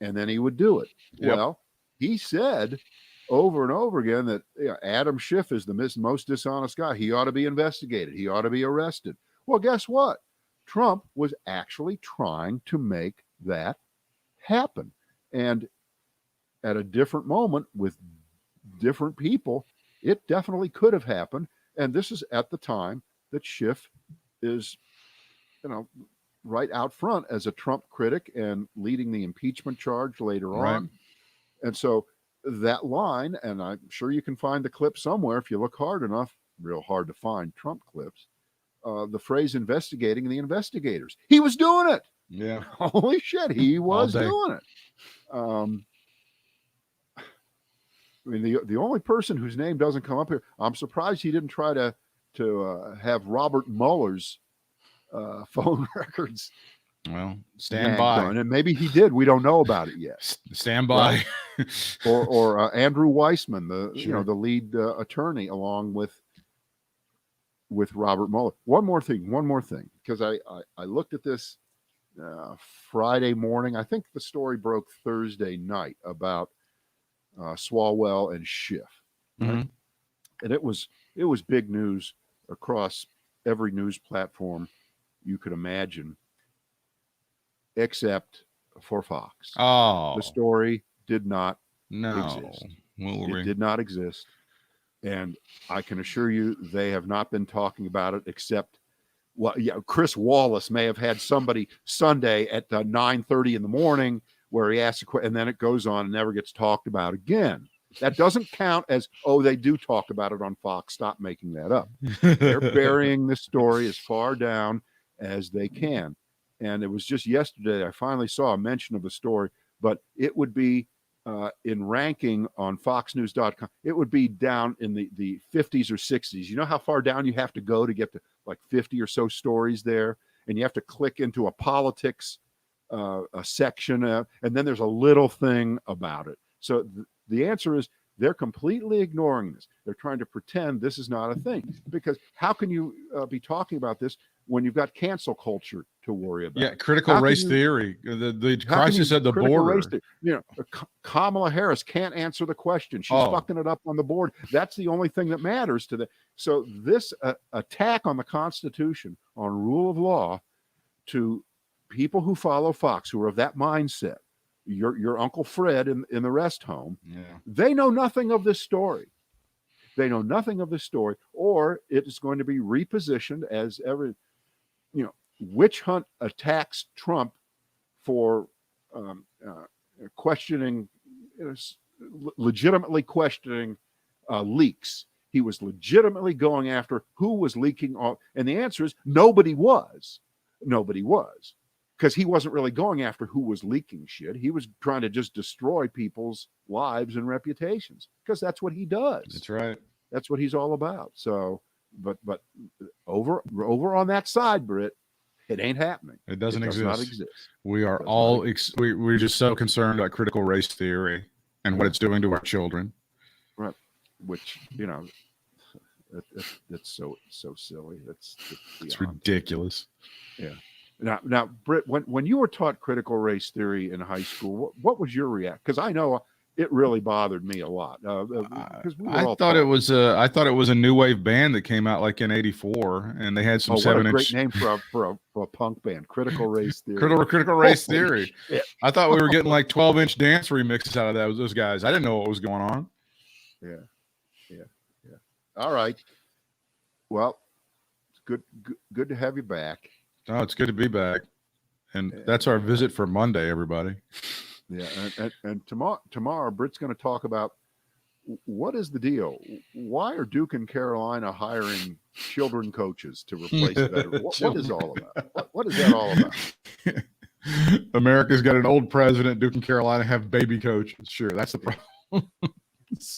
then he would do it. Yep. Well, he said over and over again that Adam Schiff is the most dishonest guy. He ought to be investigated. He ought to be arrested. Well, guess what? Trump was actually trying to make that happen. And at a different moment, with different people, it definitely could have happened. And this is at the time that Schiff is, right out front as a Trump critic and leading the impeachment charge later on. And so that line, and I'm sure you can find the clip somewhere if you look hard enough, real hard to find Trump clips, the phrase investigating the investigators. He was doing it. Yeah. Holy shit, he was doing it. I mean, the only person whose name doesn't come up here, I'm surprised he didn't try to have Robert Mueller's phone records. Well, stand by. And maybe he did. We don't know about it yet. Stand by. Right? or Andrew Weissman, the lead attorney, along with Robert Mueller. One more thing, because I looked at this Friday morning. I think the story broke Thursday night about Swalwell and Schiff, right? And it was big news across every news platform you could imagine, except for Fox. Oh, the story did not exist. It did not exist, and I can assure you they have not been talking about it, except, well, yeah, Chris Wallace may have had somebody Sunday at 9:30 in the morning where he asks a question, and then it goes on and never gets talked about again. That doesn't count as, they do talk about it on Fox. Stop making that up. They're burying this story as far down as they can. And it was just yesterday I finally saw a mention of the story, but it would be in ranking on foxnews.com. It would be down in the 50s or 60s. You know how far down you have to go to get to like 50 or so stories there? And you have to click into a politics a section, and then there's a little thing about it. So the answer is they're completely ignoring this. They're trying to pretend this is not a thing, because how can you be talking about this when you've got cancel culture to worry about? Yeah, critical race theory, the crisis at the border. Kamala Harris can't answer the question. She's fucking it up on the board. That's the only thing that matters to them. So this attack on the Constitution, on rule of law, to people who follow Fox, who are of that mindset, your Uncle Fred in the rest home, they know nothing of this story. They know nothing of this story, or it is going to be repositioned as every, witch hunt attacks Trump for questioning, legitimately questioning leaks. He was legitimately going after who was leaking off, and the answer is nobody was. Nobody was. Because he wasn't really going after who was leaking shit. He was trying to just destroy people's lives and reputations, because that's what he does. That's right. That's what he's all about. So, but over on that side, Britt, it ain't happening. It doesn't exist. Not exist. We are all we're just so concerned about critical race theory and what it's doing to our children. Right. Which, it's so silly. It's ridiculous. Yeah. Now, Britt, when you were taught critical race theory in high school, what was your reaction? Because I know it really bothered me a lot. I thought it was a new wave band that came out like in '84, and they had some 7-inch. Great name for a punk band, Critical Race Theory. Critical Race Theory. Shit. I thought we were getting like 12-inch dance remixes out of those guys. I didn't know what was going on. Yeah. All right. Well, it's good to have you back. Oh, it's good to be back. And that's our visit for Monday, everybody. Yeah. And tomorrow, Britt's going to talk about what is the deal. Why are Duke and Carolina hiring children coaches to replace veterans? What is all about? What is that all about? America's got an old president. Duke and Carolina have baby coaches. Sure, that's the problem.